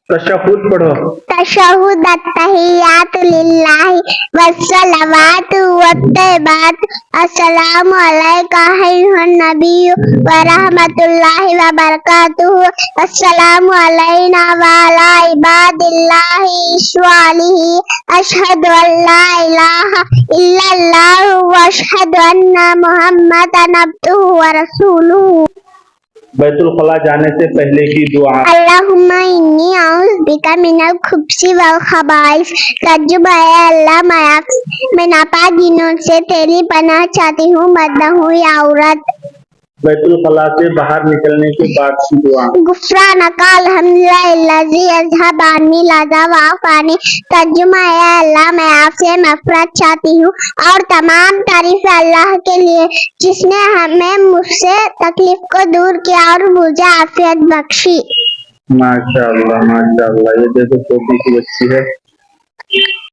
तशहुद पढ़ो। तशहुद अत्तहियातु लिल्लाहि वस्सलावातु वत्तय्यिबातु अस्सलामु अलैका अय्युहन नबिय्यु व रहमतुल्लाहि व बरकातुहू अस्सलामु अलैना व अला इबादिल्लाहि स्वालिहीन अशहदु अल्ला इलाहा इल्लल्लाहु व अशहदु अन्ना मुहम्मदन अब्दुहु व रसूलुहू। बैतुल खला जाने से पहले की दुआ। अल्लाहुम्मा इन्नी औज़ु बिका मिनल खुब्सी वल खबाइस। तज्जुब है अल्लाह मैं नापाक दिनों से तेरी पनाह चाहती हूँ, मदहू या औरत। बैतुल खला से बाहर निकलने के बाद की दुआ। गुफ्रानका अल्हम्दुलिल्लाज़ी अज़हब अन्नी लज़ा व आफ़ानी। तर्जुमा है अल्लाह मैं आपसे मग़फ़िरत चाहती हूँ और तमाम तारीफ़ अल्लाह के लिए जिसने हमें मुझसे तकलीफ को दूर किया और मुझे आफियत बख्शी। माशाअल्लाह माशाअल्लाह। ये देखो छोटी सी बच्ची है।